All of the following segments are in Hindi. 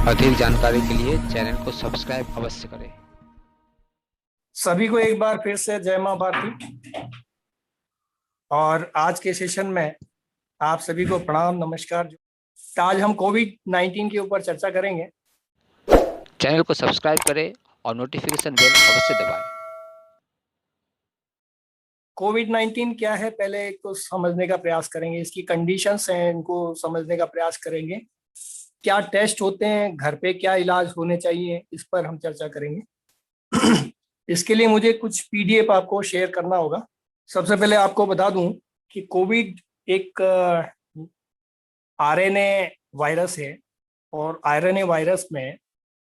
अधिक जानकारी के लिए चैनल को सब्सक्राइब अवश्य करें। सभी को एक बार फिर से जय मां भारती। और आज के सेशन में आप सभी को प्रणाम नमस्कार। आज हम कोविड-19 के ऊपर चर्चा करेंगे। चैनल को सब्सक्राइब करें और नोटिफिकेशन बेल अवश्य दबाएं। कोविड-19 क्या है, पहले एक तो समझने का प्रयास करेंगे। इसकी कंडीशंस हैं, इनको समझने का प्रयास करेंगे। क्या टेस्ट होते हैं, घर पे क्या इलाज होने चाहिए, इस पर हम चर्चा करेंगे। इसके लिए मुझे कुछ पीडीएफ आपको शेयर करना होगा। सबसे पहले आपको बता दूं कि कोविड एक आरएनए वायरस है, और आरएनए वायरस में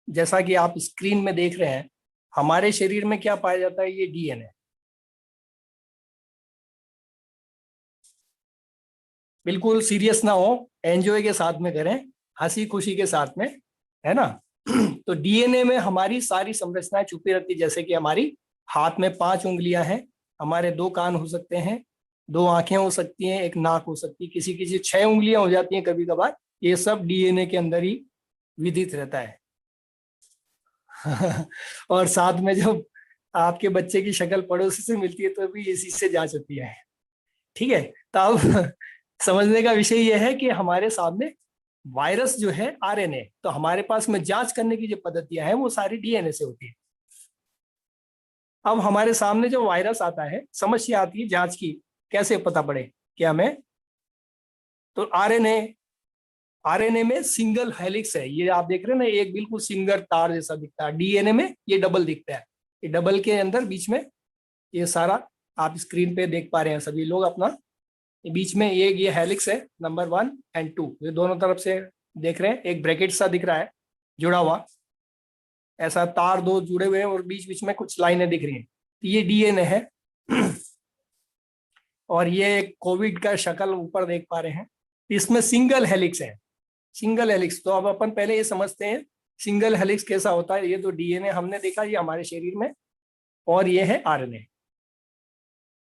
जैसा कि आप स्क्रीन में देख रहे हैं, हमारे शरीर में क्या पाया जाता है, ये डीएनए। बिल्कुल सीरियस ना हो, एंजॉय के साथ में करें, हंसी खुशी के साथ में, है ना। तो डीएनए में हमारी सारी संरचनाएं छुपी रहती, जैसे कि हमारी हाथ में 5 उंगलियां हैं, हमारे 2 कान हो सकते हैं, 2 आंखें हो सकती हैं, एक नाक हो सकती है, किसी किसी 6 उंगलियां हो जाती हैं कभी कभार। ये सब डीएनए के अंदर ही विदित रहता है। और साथ में जब आपके बच्चे की शक्ल पड़ोसी से मिलती है तो भी इसी से जांच होती है। ठीक है, तो अब समझने का विषय यह है कि हमारे सामने वायरस जो है आरएनए, तो हमारे पास में जांच करने की जो पद्धतियां हैं वो सारी डीएनए से होती है। अब हमारे सामने जो वायरस आता है, समस्या आती है जांच की, कैसे पता पड़े कि हमें। तो आरएनए आरएनए में सिंगल हेलिक्स है, ये आप देख रहे हैं ना, एक बिल्कुल सिंगल तार जैसा दिखता है। डीएनए में ये डबल दिखता है। ये डबल के अंदर बीच में ये सारा आप स्क्रीन पे देख पा रहे हैं सभी लोग अपना, बीच में ये हेलिक्स है, नंबर 1 और 2, ये दोनों तरफ से देख रहे हैं। एक ब्रैकेट सा दिख रहा है जुड़ा हुआ, ऐसा तार 2 जुड़े हुए हैं और बीच बीच में कुछ लाइनें दिख रही हैं, तो ये डीएनए है। और ये कोविड का शक्ल ऊपर देख पा रहे हैं, इसमें सिंगल हेलिक्स है। सिंगल हेलिक्स, तो अब अपन पहले ये समझते हैं सिंगल हेलिक्स कैसा होता है। ये तो डीएनए हमने देखा, ये हमारे शरीर में, और ये है आरएनए।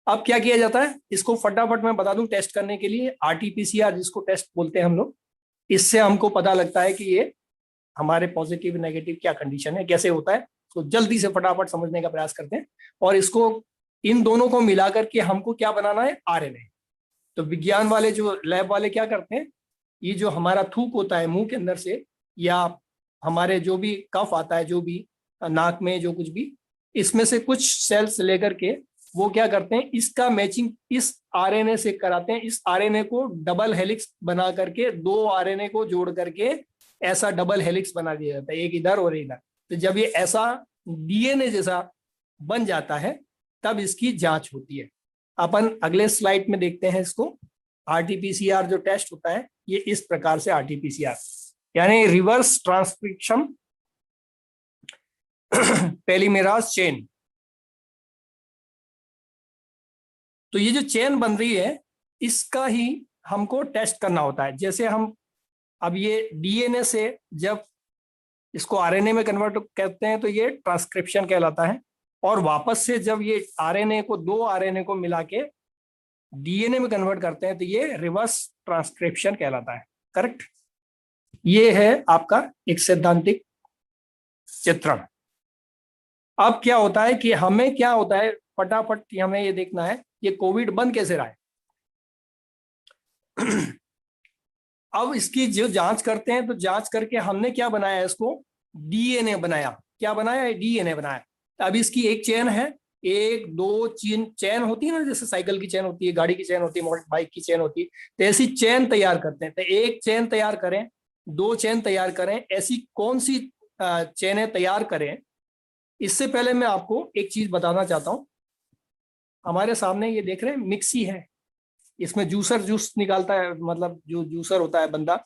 अब क्या किया जाता है, इसको फटाफट मैं बता दूं टेस्ट करने के लिए, आरटीपीसीआर जिसको टेस्ट बोलते हैं हम लोग, इससे हमको पता लगता है कि ये हमारे पॉजिटिव नेगेटिव क्या कंडीशन है, कैसे होता है। तो जल्दी से फटाफट समझने का प्रयास करते हैं, और इसको इन दोनों को मिलाकर के हमको क्या बनाना है, आरएनए। तो विज्ञान वाले जो लैब वाले क्या करते हैं, ये जो हमारा थूक होता है मुंह के अंदर से, या हमारे जो भी कफ आता है, जो भी नाक में जो कुछ भी, इसमें से कुछ सेल्स लेकर के वो क्या करते हैं, इसका मैचिंग इस आरएनए से कराते हैं। इस आरएनए को डबल हेलिक्स बना करके, 2 आरएनए को जोड़ करके ऐसा डबल हेलिक्स बना दिया जाता है, एक इधर और इधर। तो जब ये ऐसा डीएनए जैसा बन जाता है, तब इसकी जांच होती है। अपन अगले स्लाइड में देखते हैं इसको। आरटीपीसीआर जो टेस्ट होता है, ये इस प्रकार से आरटीपीसीआर, यानी रिवर्स ट्रांसक्रिप्शन पॉलीमेराज चेन। तो ये जो चेन बन रही है, इसका ही हमको टेस्ट करना होता है। जैसे हम अब ये डीएनए से जब इसको आरएनए में कन्वर्ट करते हैं तो ये ट्रांसक्रिप्शन कहलाता है, और वापस से जब ये आरएनए को 2 आरएनए को मिला के डीएनए में कन्वर्ट करते हैं तो ये रिवर्स ट्रांसक्रिप्शन कहलाता है। करेक्ट, ये है आपका एक सैद्धांतिक चित्रण। अब क्या होता है कि हमें क्या होता है, फटाफट हमें ये देखना है ये कोविड बन कैसे रहा है। अब इसकी जो जांच करते हैं, तो जांच करके हमने क्या बनाया, इसको डीएनए बनाया। क्या बनाया है, डीएनए बनाया। अब इसकी एक चेन है, 1 2 चेन होती है ना, जैसे साइकिल की चेन होती है, गाड़ी की चेन होती है, मोटर बाइक की चेन होती है, तो ऐसी चेन तैयार करते हैं। तो एक चेन तैयार करें, 2 चेन तैयार करें, ऐसी कौन सी चेनें तैयार करें। इससे पहले मैं आपको एक चीज बताना चाहता हूं। हमारे सामने ये देख रहे हैं मिक्सी है, इसमें जूसर जूस निकालता है, मतलब जो जूसर होता है बंदा,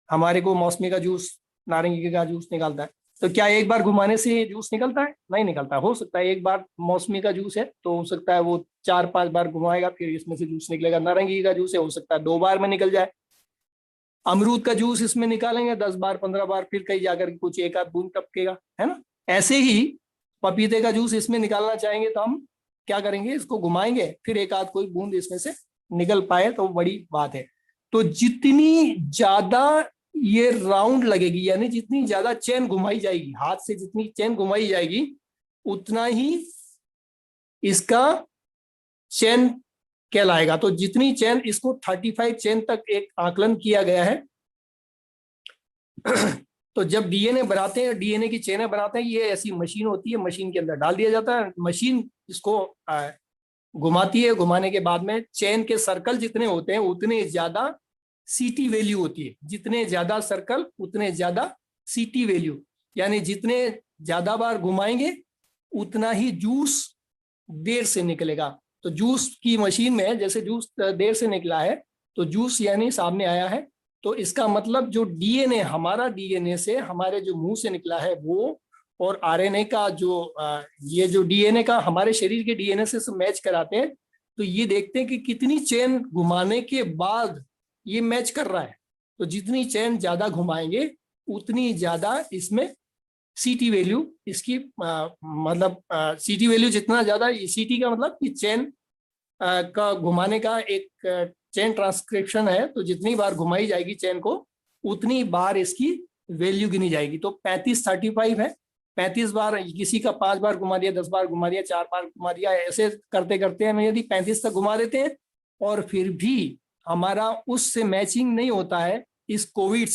हमारे को मौसमी का जूस, नारंगी का जूस निकालता है। तो क्या एक बार घुमाने से जूस निकलता है? नहीं निकलता। हो सकता है एक बार मौसमी का जूस है तो हो सकता है वो 4-5 बार घुमाएगा फिर इसमें से जूस निकलेगा। नारंगी का जूस है, हो सकता है 2 बार में निकल जाए। अमरूद का जूस इसमें निकालेंगे 10 बार 15 बार, फिर कहीं जाकर कुछ एक आध बूंद टपकेगा, है ना। ऐसे ही पपीते का जूस इसमें निकालना चाहेंगे तो हम क्या करेंगे, इसको घुमाएंगे, फिर एक आध कोई बूंद इसमें से निकल पाए तो बड़ी बात है। तो जितनी ज्यादा ये राउंड लगेगी, यानी जितनी ज्यादा चेन घुमाई जाएगी, हाथ से जितनी चेन घुमाई जाएगी उतना ही इसका चेन कहलाएगा। तो जितनी चेन, इसको 35 चेन तक एक आकलन किया गया है। तो जब डीएनए बनाते हैं, डीएनए की चेनें बनाते हैं, ये ऐसी मशीन होती है, मशीन के अंदर डाल दिया जाता है, मशीन इसको घुमाती है। घुमाने के बाद में चेन के सर्कल जितने होते हैं उतने ज्यादा सीटी वैल्यू होती है, जितने ज्यादा सर्कल उतने ज्यादा सीटी वैल्यू, यानी जितने ज्यादा बार घुमाएंगे उतना ही जूस देर से निकलेगा। तो जूस की मशीन में जैसे जूस देर से निकला है, तो जूस यानी सामने आया है, तो इसका मतलब जो डीएनए, हमारा डीएनए से, हमारे जो मुंह से निकला है वो, और आरएनए का जो ये जो डीएनए का हमारे शरीर के डीएनए से मैच कराते हैं, तो ये देखते हैं कि कितनी चेन घुमाने के बाद ये मैच कर रहा है। तो जितनी चेन ज्यादा घुमाएंगे उतनी ज्यादा इसमें सीटी वैल्यू इसकी मतलब सीटी वैल्यू जितना ज्यादा, सीटी का मतलब कि चेन का घुमाने का एक चेन ट्रांसक्रिप्शन है, तो जितनी बार घुमाई जाएगी चेन को उतनी बार इसकी वैल्यू गिनी जाएगी। तो 35 है, 35 बार, किसी का 5 बार घुमा दिया, 10 बार घुमा दिया, 4 बार घुमा दिया, ऐसे करते करते हम यदि 35 तक घुमा देते हैं और फिर भी हमारा उससे मैचिंग नहीं होता है, इस कोविड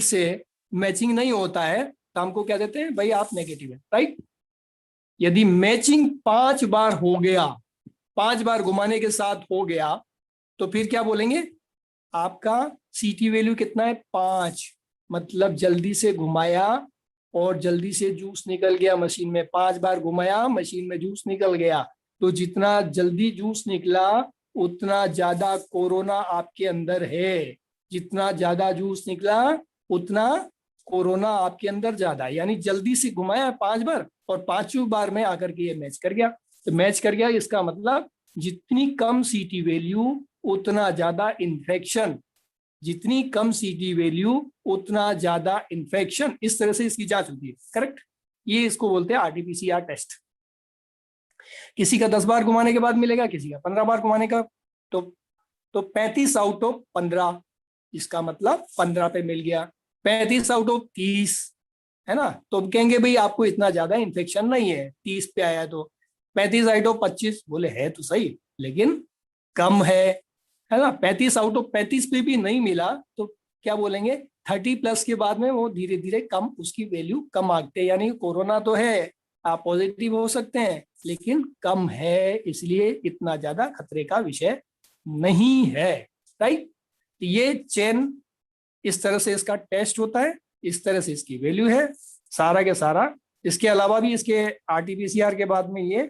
से मैचिंग नहीं होता है, तो हमको क्या देते हैं, भाई आप नेगेटिव है, राइट। यदि मैचिंग 5 बार हो गया, 5 बार घुमाने के साथ हो गया, तो फिर क्या बोलेंगे, आपका सीटी वैल्यू कितना है, 5, मतलब जल्दी से घुमाया और जल्दी से जूस निकल गया मशीन में। 5 बार घुमाया, मशीन में जूस निकल गया। तो जितना जल्दी जूस निकला उतना ज्यादा कोरोना आपके अंदर है, जितना ज्यादा जूस निकला उतना कोरोना आपके अंदर ज्यादा, यानी जल्दी से घुमाया 5 बार और 5वीं बार में आकर के ये मैच कर गया। तो मैच कर गया, इसका मतलब जितनी कम सीटी वैल्यू उतना ज्यादा इन्फेक्शन, जितनी कम सीटी वैल्यू उतना ज्यादा इन्फेक्शन। इस तरह से इसकी जांच होती है, करेक्ट। ये इसको बोलते हैं आरटीपीसीआर टेस्ट। किसी का 10 बार घुमाने के बाद मिलेगा, किसी का 15 बार घुमाने का। तो 35 आउट ऑफ 15, इसका मतलब 15 पे मिल गया। 35 आउट ऑफ 30 है ना, तो अब कहेंगे भाई आपको इतना ज्यादा इन्फेक्शन नहीं है, 30 पे आया। तो 35 आउट ऑफ 25, बोले है तो सही लेकिन कम है ना। 35 आउट ऑफ 35 पे भी नहीं मिला तो क्या बोलेंगे, 30 प्लस के बाद में वो धीरे धीरे कम, उसकी वैल्यू कम आते हैं, यानी कोरोना तो है, आप पॉजिटिव हो सकते हैं लेकिन कम है, इसलिए इतना ज्यादा खतरे का विषय नहीं है, राइट। ये चेन, इस तरह से इसका टेस्ट होता है, इस तरह से इसकी वैल्यू है, सारा के सारा। इसके अलावा भी इसके आरटीपीसीआर के बाद में ये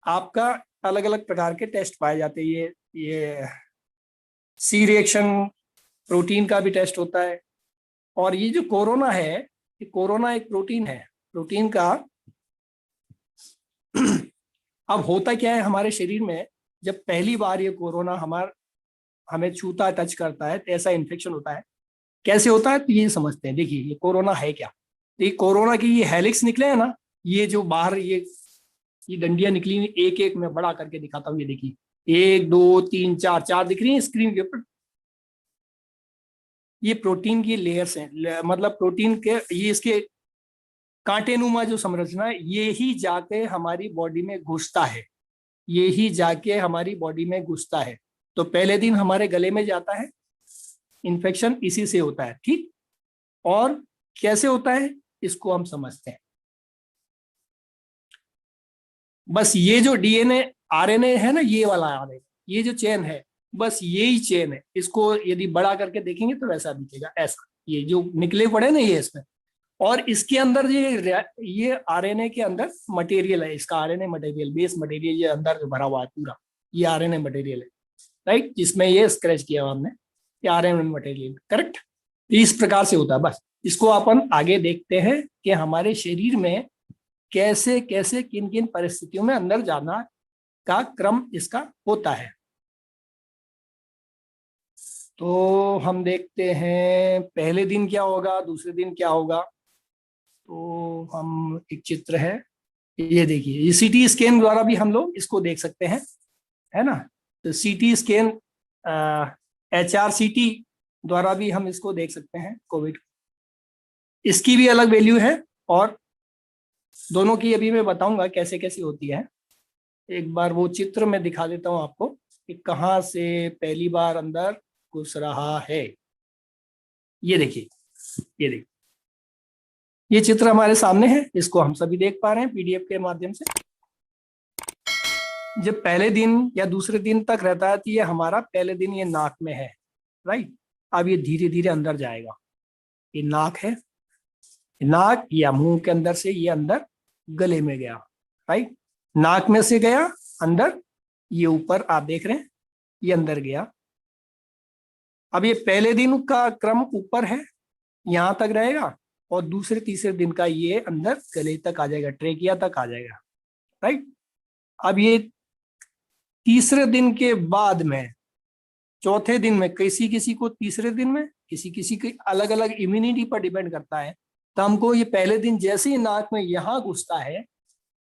आपका अलग अलग प्रकार के टेस्ट पाए जाते हैं। ये सी रिएक्शन प्रोटीन का भी टेस्ट होता है। और ये जो कोरोना है, ये कोरोना एक प्रोटीन है, प्रोटीन का अब होता क्या है हमारे शरीर में, जब पहली बार ये कोरोना हमें छूता, टच करता है, तो ऐसा इन्फेक्शन होता है। कैसे होता है, तो ये समझते हैं। देखिए ये कोरोना है क्या, तो ये कोरोना की ये हेलिक्स निकले हैं ना, ये जो बाहर ये डंडियां निकली हुई, एक एक मैं बड़ा करके दिखाता हूँ। ये देखिए 1 2 3 4 4 दिख रही है स्क्रीन के ऊपर। ये प्रोटीन की लेयर्स हैं, मतलब प्रोटीन के ये इसके कांटेनुमा जो संरचना है, ये ही जाके हमारी बॉडी में घुसता है, ये ही जाके हमारी बॉडी में घुसता है। तो पहले दिन हमारे गले में जाता है, इन्फेक्शन इसी से होता है, ठीक। और कैसे होता है इसको हम समझते हैं। बस ये जो डीएनए आरएनए है ना, ये वाला आरएनए, ये जो चेन है, बस यही चेन है। इसको यदि बड़ा करके देखेंगे तो वैसा दिखेगा, ऐसा ये जो निकले पड़े ना ये इसमें। और इसके अंदर ये आरएनए के अंदर मटेरियल है, इसका आरएनए मटेरियल, बेस मटेरियल ये अंदर जो भरा हुआ है पूरा, ये आरएनए मटेरियल है, राइट, जिसमें ये स्क्रैच किया हुआ हमने, ये आरएनए मटेरियल, करेक्ट। इस प्रकार से होता है। बस इसको अपन आगे देखते हैं कि हमारे शरीर में कैसे कैसे किन किन परिस्थितियों में अंदर जाना का क्रम इसका होता है। तो हम देखते हैं पहले दिन क्या होगा, दूसरे दिन क्या होगा। तो हम एक चित्र है, ये देखिए, ये सीटी स्कैन द्वारा भी हम लोग इसको देख सकते हैं, है ना। तो सीटी स्कैन HRCT द्वारा भी हम इसको देख सकते हैं कोविड। इसकी भी अलग वैल्यू है और दोनों की अभी मैं बताऊंगा कैसे कैसे होती है। एक बार वो चित्र में दिखा देता हूं आपको कि कहाँ से पहली बार अंदर घुस रहा है। ये देखिए, ये देखिए, ये चित्र हमारे सामने है, इसको हम सभी देख पा रहे हैं पीडीएफ के माध्यम से। जब पहले दिन या दूसरे दिन तक रहता है तो ये हमारा पहले दिन ये नाक में है, राइट। अब ये धीरे धीरे अंदर जाएगा, ये नाक है, नाक या मुंह के अंदर से ये अंदर गले में गया, राइट। नाक में से गया अंदर, ये ऊपर आप देख रहे हैं, ये अंदर गया। अब ये पहले दिन का क्रम ऊपर है, यहां तक रहेगा, और दूसरे तीसरे दिन का ये अंदर गले तक आ जाएगा, ट्रेकिया तक आ जाएगा, राइट। अब ये तीसरे दिन के बाद में, चौथे दिन में, किसी किसी को तीसरे दिन में, किसी किसी की अलग अलग इम्यूनिटी पर डिपेंड करता है। तो हमको ये पहले दिन जैसे ही नाक में यहाँ घुसता है,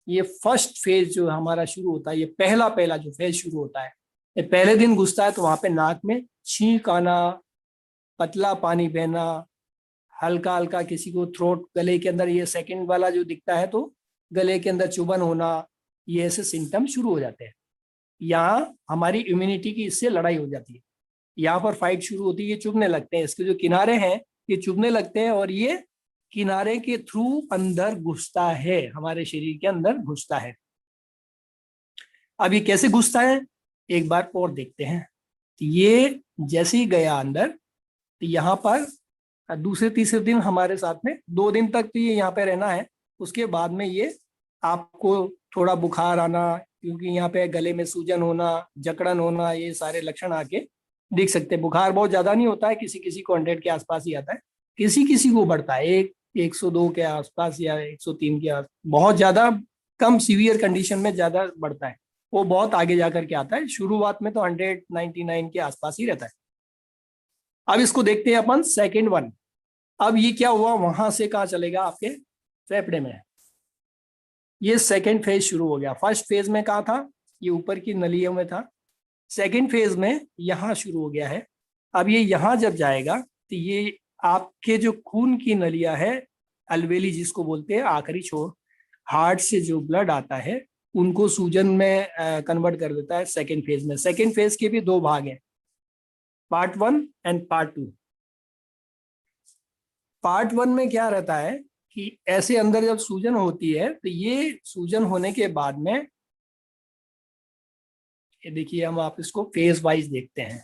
ये फर्स्ट फेज जो हमारा शुरू होता है, ये पहला पहला जो फेज शुरू होता है, ये पहले दिन घुसता है तो वहां पे नाक में छींक आना, पतला पानी बहना, हल्का हल्का किसी को थ्रोट, गले के अंदर ये सेकंड वाला जो दिखता है तो गले के अंदर चुभन होना, ये ऐसे सिम्टम शुरू हो जाते हैं। यहाँ हमारी इम्यूनिटी की इससे लड़ाई हो जाती है, यहाँ पर फाइट शुरू होती है, ये चुभने लगते हैं, इसके जो किनारे हैं ये चुभने लगते हैं और ये किनारे के थ्रू अंदर घुसता है, हमारे शरीर के अंदर घुसता है। अब ये कैसे घुसता है एक बार और देखते हैं। तो ये जैसे ही गया अंदर, तो यहाँ पर दूसरे तीसरे दिन हमारे साथ में 2 दिन तक तो ये यहाँ पे रहना है। उसके बाद में ये आपको थोड़ा बुखार आना, क्योंकि यहाँ पे गले में सूजन होना, जकड़न होना, ये सारे लक्षण आके दिख सकते हैं। बुखार बहुत ज्यादा नहीं होता है, किसी किसी को 100 के आसपास ही आता है, किसी किसी को बढ़ता है 102 के आसपास या 103 के आसपास, बहुत ज्यादा कम सीवियर कंडीशन में ज्यादा बढ़ता है, वो बहुत आगे जाकर के आता है। शुरुआत में तो 199 के आसपास ही रहता है। अब इसको देखते हैं अपन सेकेंड वन। अब ये क्या हुआ, वहां से कहाँ चलेगा, आपके फेफड़े में, ये सेकेंड फेज शुरू हो गया। फर्स्ट फेज में कहाँ था, ये ऊपर की नलियों में था, सेकेंड फेज में यहाँ शुरू हो गया है। अब ये यहाँ जब जाएगा तो ये आपके जो खून की नलियां है, अलवेली जिसको बोलते हैं, आखिरी छोर, हार्ट से जो ब्लड आता है उनको सूजन में कन्वर्ट कर देता है सेकेंड फेज में। सेकेंड फेज के भी 2 भाग हैं, पार्ट 1 एंड पार्ट 2। पार्ट 1 में क्या रहता है कि ऐसे अंदर जब सूजन होती है तो ये सूजन होने के बाद में, ये देखिए, हम आप इसको फेज वाइज देखते हैं।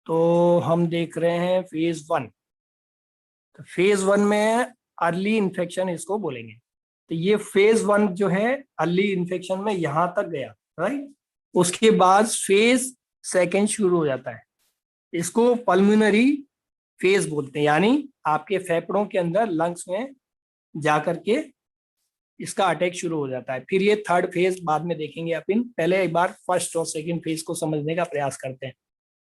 तो हम देख रहे हैं फेज 1। तो फेज 1 में अर्ली इन्फेक्शन इसको बोलेंगे। तो ये फेज 1 जो है अर्ली इन्फेक्शन में यहां तक गया, राइट। उसके बाद फेज सेकेंड शुरू हो जाता है, इसको पल्मोनरी फेज बोलते हैं, यानी आपके फेफड़ों के अंदर, लंग्स में जाकर के इसका अटैक शुरू हो जाता है। फिर ये थर्ड फेज बाद में देखेंगे अपन, पहले एक बार फर्स्ट और सेकंड फेज को समझने का प्रयास करते हैं।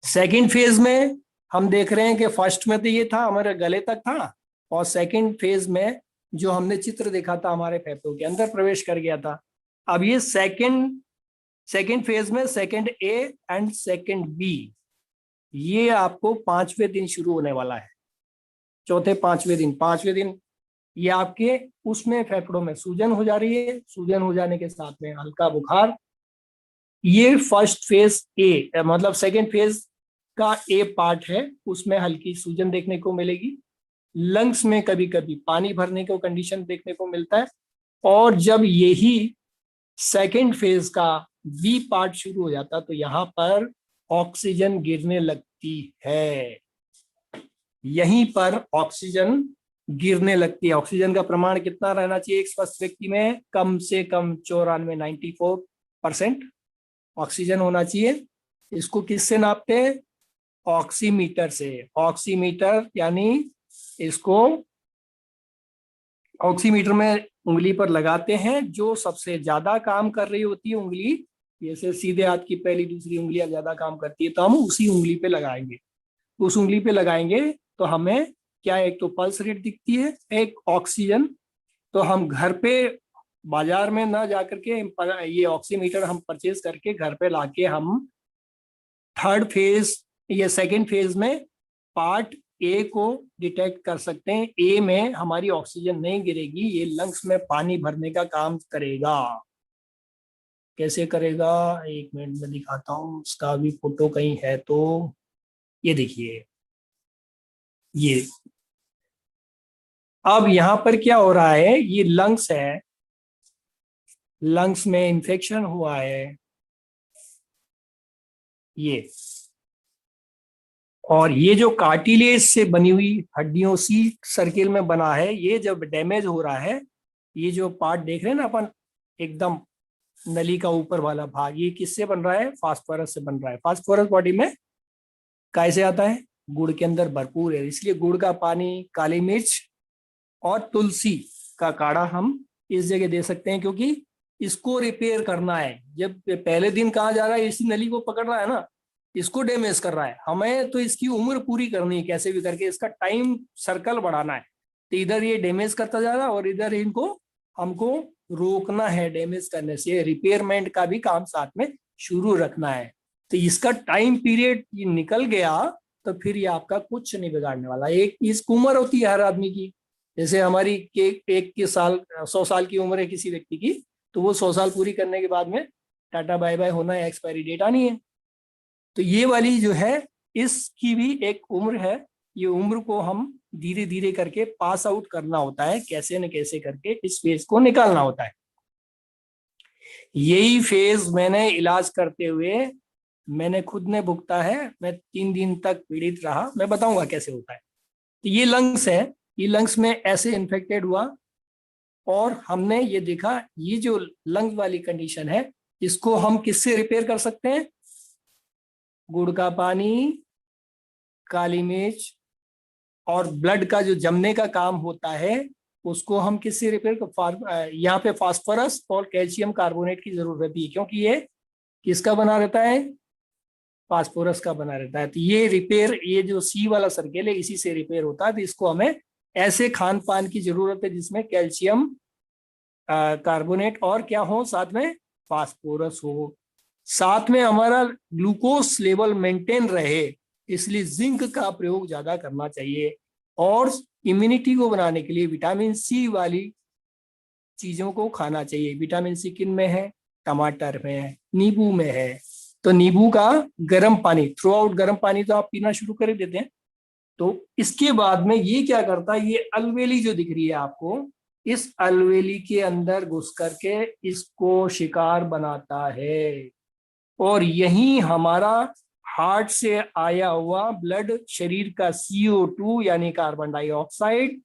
सेकंड फेज में हम देख रहे हैं कि फर्स्ट में तो ये था, हमारे गले तक था, और सेकंड फेज में जो हमने चित्र देखा था, हमारे फेफड़ों के अंदर प्रवेश कर गया था। अब ये सेकंड फेज में second A and second B, ये आपको 5वें दिन शुरू होने वाला है। चौथे 5वें दिन ये आपके उसमें फेफड़ों में सूजन हो जा रही है, सूजन हो जाने के साथ में हल्का बुखार। ये फर्स्ट फेज ए, मतलब सेकेंड फेज का ए पार्ट है, उसमें हल्की सूजन देखने को मिलेगी। लंग्स में कभी कभी पानी भरने को कंडीशन देखने को मिलता है। और जब यही सेकेंड फेज का बी पार्ट शुरू हो जाता तो यहाँ पर ऑक्सीजन गिरने लगती है, यहीं पर ऑक्सीजन गिरने लगती है। ऑक्सीजन का प्रमाण कितना रहना चाहिए एक स्वस्थ व्यक्ति में, कम से कम 94-94% ऑक्सीजन होना चाहिए। इसको किससे नापते हैं, ऑक्सीमीटर से। ऑक्सीमीटर यानी इसको ऑक्सीमीटर में उंगली पर लगाते हैं, जो सबसे ज्यादा काम कर रही होती है उंगली, जैसे सीधे हाथ की पहली दूसरी उंगलियां ज्यादा काम करती है, तो हम उसी उंगली पे लगाएंगे। उस उंगली पे लगाएंगे तो हमें क्या, एक तो पल्स रेट दिखती है, एक ऑक्सीजन। तो हम घर पे, बाजार में ना जाकर के ये ऑक्सीमीटर हम परचेज करके घर पे लाके हम थर्ड फेज या सेकेंड फेज में पार्ट ए को डिटेक्ट कर सकते हैं। ए में हमारी ऑक्सीजन नहीं गिरेगी, ये लंग्स में पानी भरने का काम करेगा। कैसे करेगा, एक मिनट में दिखाता हूँ, उसका भी फोटो कहीं है तो ये देखिए। ये अब यहाँ पर क्या हो रहा है, ये लंग्स है, लंग्स में इंफेक्शन हुआ है ये, और ये जो कार्टिलेज से बनी हुई हड्डियों सी सर्किल में बना है, ये जब डैमेज हो रहा है, ये जो पार्ट देख रहे हैं ना अपन, एकदम नली का ऊपर वाला भाग, ये किससे बन रहा है, फास्फोरस से बन रहा है। फास्फोरस बॉडी में कैसे आता है, गुड़ के अंदर भरपूर है, इसलिए गुड़ का पानी, काली मिर्च और तुलसी का काढ़ा हम इस जगह दे सकते हैं, क्योंकि इसको रिपेयर करना है। जब पहले दिन कहा जा रहा है इसी नली को पकड़ रहा है ना, इसको डैमेज कर रहा है, हमें तो इसकी उम्र पूरी करनी है कैसे भी करके, इसका टाइम सर्कल बढ़ाना है। तो इधर ये डैमेज करता जा रहा है और इधर इनको हमको रोकना है डैमेज करने से, रिपेयरमेंट का भी काम साथ में शुरू रखना है। तो इसका टाइम पीरियड ये निकल गया तो फिर ये आपका कुछ नहीं बिगाड़ने वाला। एक इसकी उम्र होती है हर आदमी की, जैसे हमारी के एक के साल 100 साल की उम्र है किसी व्यक्ति की, तो वो 100 साल पूरी करने के बाद में टाटा बाय बाय होना है, एक्सपायरी डेट आनी है। तो ये वाली जो है इसकी भी एक उम्र है, ये उम्र को हम धीरे धीरे करके पास आउट करना होता है, कैसे न कैसे करके इस फेज को निकालना होता है। यही फेज मैंने इलाज करते हुए मैंने खुद ने भुगता है, मैं 3 दिन तक पीड़ित रहा, मैं बताऊंगा कैसे होता है। तो ये लंग्स है, ये लंग्स में ऐसे इन्फेक्टेड हुआ और हमने ये देखा, ये जो लंग्स वाली कंडीशन है इसको हम किससे रिपेयर कर सकते हैं, गुड़ का पानी, काली मिर्च और ब्लड का जो जमने का काम होता है उसको हम किससे रिपेयर कर, यहाँ पे फास्फोरस और कैल्शियम कार्बोनेट की जरूरत रहती है, क्योंकि ये किसका बना रहता है, फास्फोरस का बना रहता है। तो ये रिपेयर, ये जो सी वाला सर्किल है इसी से रिपेयर होता है। तो इसको हमें ऐसे खान पान की जरूरत है जिसमें कैल्शियम कार्बोनेट और क्या हो, साथ में फास्फोरस हो, साथ में हमारा ग्लूकोज लेवल मेंटेन रहे, इसलिए जिंक का प्रयोग ज्यादा करना चाहिए। और इम्यूनिटी को बनाने के लिए विटामिन सी वाली चीजों को खाना चाहिए। विटामिन सी किन में है, टमाटर में है, नींबू में है। तो नींबू का गर्म पानी, थ्रू आउट गर्म पानी तो आप पीना शुरू कर देते हैं। तो इसके बाद में ये क्या करता है, ये अलवेली जो दिख रही है आपको, इस अलवेली के अंदर घुस करके इसको शिकार बनाता है, और यही हमारा हार्ट से आया हुआ ब्लड, शरीर का CO2 यानी कार्बन डाइऑक्साइड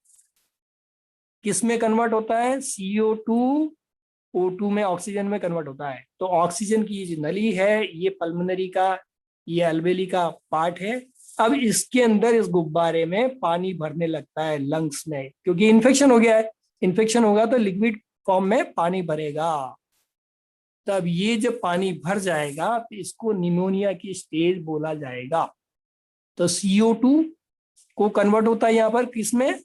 किस में कन्वर्ट होता है, CO2 O2 में, ऑक्सीजन में कन्वर्ट होता है। तो ऑक्सीजन की जो नली है ये पल्मोनरी का, ये अलवेली का पार्ट है। अब इसके अंदर इस गुब्बारे में पानी भरने लगता है लंग्स में, क्योंकि इन्फेक्शन हो गया है, इन्फेक्शन होगा तो लिक्विड फॉर्म में पानी भरेगा। तब ये जब पानी भर जाएगा तो इसको निमोनिया की स्टेज बोला जाएगा। तो CO2 को कन्वर्ट होता है यहाँ पर किसमें,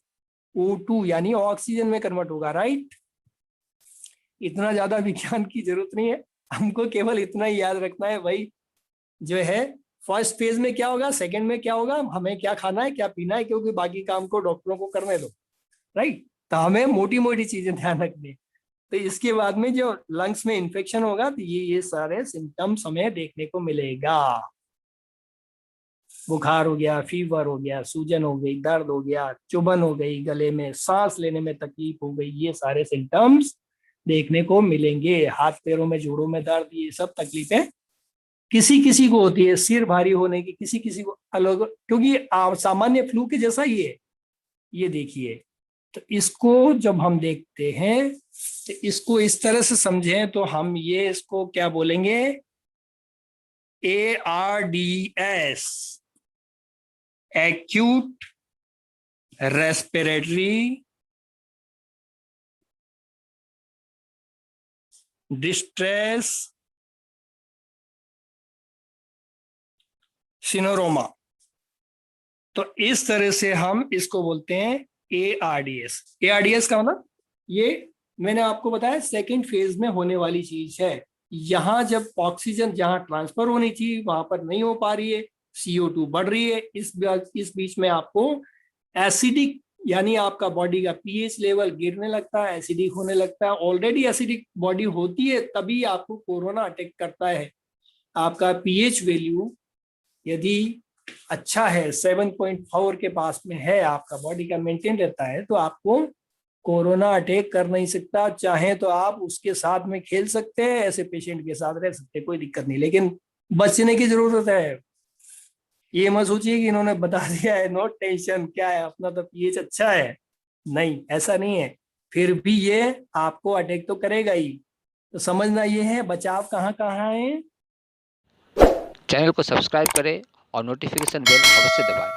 O2 यानी ऑक्सीजन में कन्वर्ट होगा, राइट। इतना ज्यादा विज्ञान की जरूरत नहीं है, हमको केवल इतना ही याद रखना है भाई, जो है फर्स्ट फेज में क्या होगा, सेकंड में क्या होगा, हमें क्या खाना है क्या पीना है, क्योंकि बाकी काम को डॉक्टरों को करने दो, राइट। तो हमें मोटी मोटी चीजें ध्यान रखनी है। तो इसके बाद में जो लंग्स में इन्फेक्शन होगा तो ये सारे सिम्टम्स हमें देखने को मिलेगा। बुखार हो गया, फीवर हो गया, सूजन हो गई, दर्द हो गया, चुभन हो गई गले में, सांस लेने में तकलीफ हो गई, ये सारे सिम्टम्स देखने को मिलेंगे। हाथ पैरों में, जोड़ों में दर्द, ये सब तकलीफें किसी किसी को होती है, सिर भारी होने की किसी किसी को अलग, क्योंकि सामान्य फ्लू के जैसा ही है। ये देखिए, तो इसको जब हम देखते हैं तो इसको इस तरह से समझें तो हम ये इसको क्या बोलेंगे, ARDS, एक्यूट रेस्पिरेटरी डिस्ट्रेस सिंड्रोमा। तो इस तरह से हम इसको बोलते हैं ARDS। ARDS का मतलब, ये मैंने आपको बताया सेकंड फेज में होने वाली चीज है। यहां जब ऑक्सीजन जहां ट्रांसफर होनी चाहिए वहां पर नहीं हो पा रही है, CO2 बढ़ रही है। इस बीच में आपको एसिडिक यानी आपका बॉडी का पीएच लेवल गिरने लगता है, एसिडिक होने लगता है। ऑलरेडी एसिडिक बॉडी होती है तभी आपको कोरोना अटैक करता है। आपका पीएच वैल्यू यदि अच्छा है, 7.4 के पास में है, आपका बॉडी का मेंटेन रहता है, तो आपको कोरोना अटैक कर नहीं सकता। चाहे तो आप उसके साथ में खेल सकते हैं, ऐसे पेशेंट के साथ रह सकते हैं, कोई दिक्कत नहीं, लेकिन बचने की जरूरत है। ये मत सोचिए कि इन्होंने बता दिया है नो टेंशन, क्या है अपना तो पीएच अच्छा है, नहीं, ऐसा नहीं है। फिर भी ये आपको अटैक तो करेगा ही। तो समझना ये है बचाव कहाँ कहाँ है। चैनल को सब्सक्राइब करें और नोटिफिकेशन बेल अवश्य दबाएं।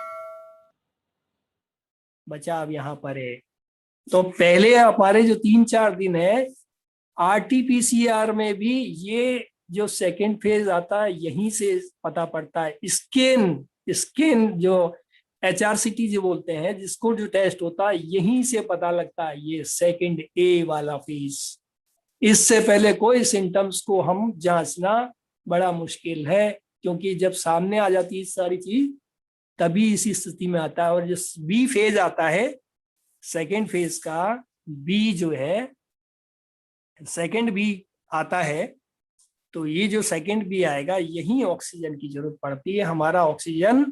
बचाव यहाँ पर है। तो पहले हमारे जो 3-4 दिन है RT-PCR में भी ये जो सेकेंड फेज आता है यहीं से पता पड़ता है। स्कैन जो HRCT जो बोलते हैं, जिसको जो टेस्ट होता है यहीं से पता लगता है, ये सेकेंड A वाला फेज। इससे पहले कोई सिम्टम्स को हम जांचना बड़ा मुश्किल है, क्योंकि जब सामने आ जाती है सारी चीज तभी इसी स्थिति में आता है। और जो B फेज आता है, सेकेंड फेज का B जो है, सेकेंड B आता है, तो ये जो सेकेंड B आएगा यही ऑक्सीजन की जरूरत पड़ती है। हमारा ऑक्सीजन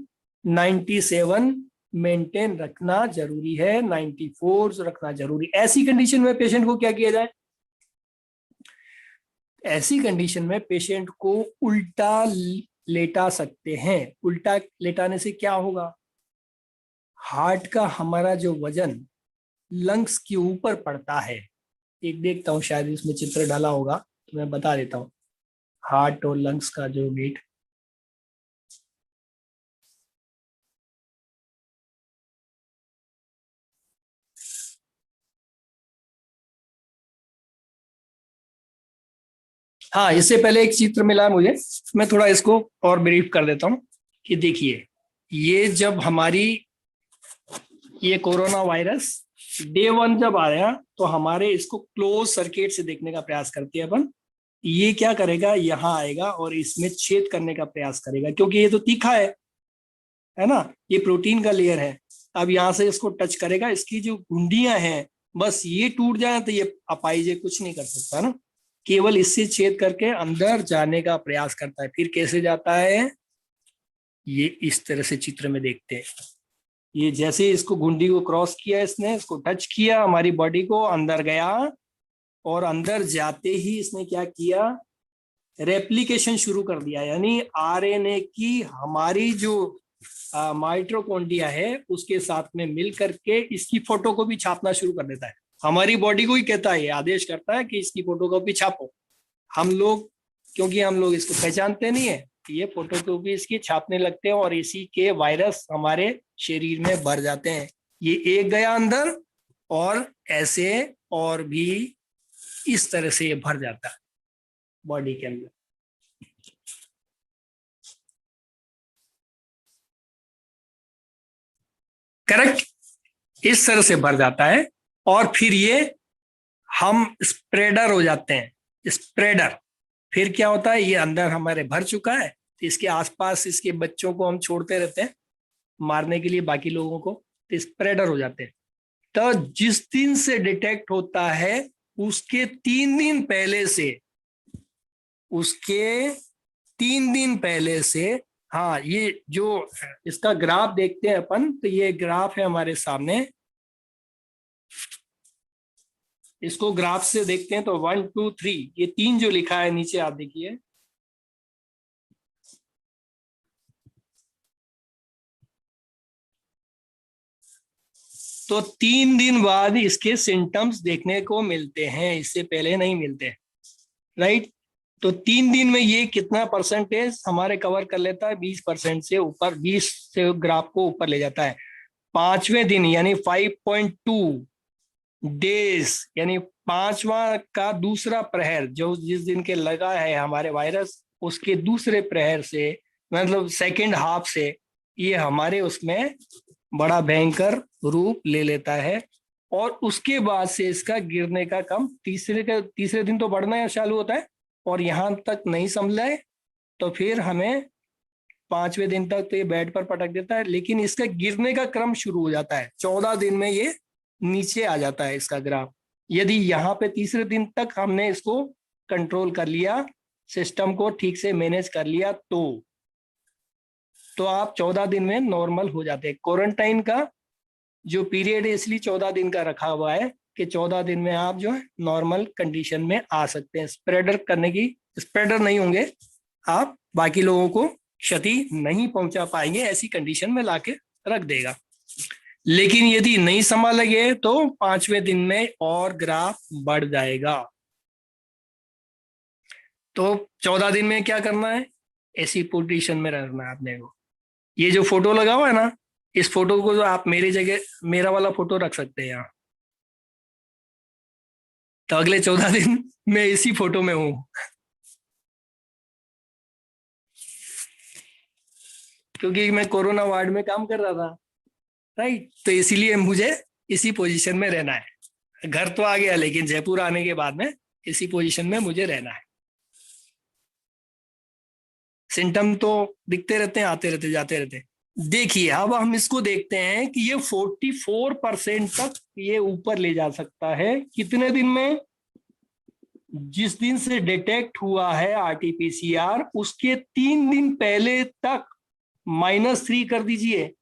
97 मेंटेन रखना जरूरी है, 94 रखना जरूरी। ऐसी कंडीशन में पेशेंट को क्या किया जाए? ऐसी कंडीशन में पेशेंट को उल्टा लेटा सकते हैं। उल्टा लेटाने से क्या होगा? हार्ट का हमारा जो वजन लंग्स के ऊपर पड़ता है। एक देखता हूँ, शायद इसमें चित्र डाला होगा तो मैं बता देता हूँ। हार्ट और लंग्स का जो वेट, हाँ, इससे पहले एक चित्र मिला मुझे, मैं थोड़ा इसको और ब्रीफ कर देता हूँ कि देखिए, ये जब हमारी ये कोरोना वायरस डे 1 जब आया तो हमारे इसको क्लोज सर्किट से देखने का प्रयास करते हैं अपन। ये क्या करेगा, यहाँ आएगा और इसमें छेद करने का प्रयास करेगा, क्योंकि ये तो तीखा है ना, ये प्रोटीन का लेयर है। अब यहाँ से इसको टच करेगा, इसकी जो गुंडियां हैं बस ये टूट जाए तो ये अपाइजे कुछ नहीं कर सकता ना, केवल इससे छेद करके अंदर जाने का प्रयास करता है। फिर कैसे जाता है, ये इस तरह से चित्र में देखते हैं। ये जैसे इसको गुंडी को क्रॉस किया, इसने इसको टच किया, हमारी बॉडी को अंदर गया, और अंदर जाते ही इसने क्या किया, रेप्लिकेशन शुरू कर दिया। यानी RNA की हमारी जो माइटोकॉन्ड्रिया है उसके साथ में मिल करके इसकी फोटो को भी छापना शुरू कर देता है। हमारी बॉडी को ही कहता है, आदेश करता है कि इसकी फोटो कॉपी छापो। हम लोग, क्योंकि हम लोग इसको पहचानते नहीं है, ये फोटो कॉपी इसकी छापने लगते हैं और इसी के वायरस हमारे शरीर में भर जाते हैं। ये एक गया अंदर और ऐसे और भी इस तरह से ये भर जाता है बॉडी के अंदर। करेक्ट, इस तरह से भर जाता है और फिर ये हम स्प्रेडर हो जाते हैं। स्प्रेडर फिर क्या होता है, ये अंदर हमारे भर चुका है तो इसके आसपास इसके बच्चों को हम छोड़ते रहते हैं मारने के लिए बाकी लोगों को, तो स्प्रेडर हो जाते हैं। तो जिस दिन से डिटेक्ट होता है उसके 3 दिन पहले से, उसके 3 दिन पहले से, हाँ, ये जो इसका ग्राफ देखते हैं अपन, तो ये ग्राफ है हमारे सामने। इसको ग्राफ से देखते हैं तो 1 2 3 ये 3 जो लिखा है नीचे, आप देखिए, तो 3 दिन बाद इसके सिम्टम्स देखने को मिलते हैं, इससे पहले नहीं मिलते, राइट। तो 3 दिन में ये कितना परसेंटेज हमारे कवर कर लेता है, 20% से ऊपर, 20 से ग्राफ को ऊपर ले जाता है। 5वें दिन यानी 5.2 डेज, यानी 5वां का दूसरा प्रहर, जो जिस दिन के लगा है हमारे वायरस, उसके दूसरे प्रहर से, मतलब सेकेंड हाफ से, ये हमारे उसमें बड़ा भयंकर रूप ले लेता है। और उसके बाद से इसका गिरने का कम, तीसरे दिन तो बढ़ना चालू होता है, और यहाँ तक नहीं समझाए तो फिर हमें 5वें दिन तक तो ये बेड पर पटक देता है, लेकिन इसका गिरने का क्रम शुरू हो जाता है 14 दिन में, ये नीचे आ जाता है इसका ग्राफ। यदि यहाँ पे तीसरे दिन तक हमने इसको कंट्रोल कर लिया, सिस्टम को ठीक से मैनेज कर लिया, तो आप 14 दिन में नॉर्मल हो जाते हैं। क्वारंटाइन का जो पीरियड है इसलिए 14 दिन का रखा हुआ है कि 14 दिन में आप जो है नॉर्मल कंडीशन में आ सकते हैं। स्प्रेडर नहीं होंगे, आप बाकी लोगों को क्षति नहीं पहुंचा पाएंगे, ऐसी कंडीशन में लाके रख देगा। लेकिन यदि नहीं संभाला गया तो 5वें दिन में और ग्राफ बढ़ जाएगा। तो 14 दिन में क्या करना है, ऐसी पोजीशन में रखना है आपने को। ये जो फोटो लगा हुआ है ना, इस फोटो को जो आप मेरी जगह मेरा वाला फोटो रख सकते हैं यहाँ, तो अगले 14 दिन मैं इसी फोटो में हूं, क्योंकि मैं कोरोना वार्ड में काम कर रहा था, राइट। तो इसीलिए मुझे इसी पोजीशन में रहना है। घर तो आ गया, लेकिन जयपुर आने के बाद में इसी पोजीशन में मुझे रहना है। सिम्टम तो दिखते रहते हैं, आते रहते जाते रहते हैं। देखिए अब हम इसको देखते हैं कि ये 44% तक ये ऊपर ले जा सकता है कितने दिन में, जिस दिन से डिटेक्ट हुआ है आरटीपीसीआर उसके 3 दिन पहले तक -3 कर दीजिए,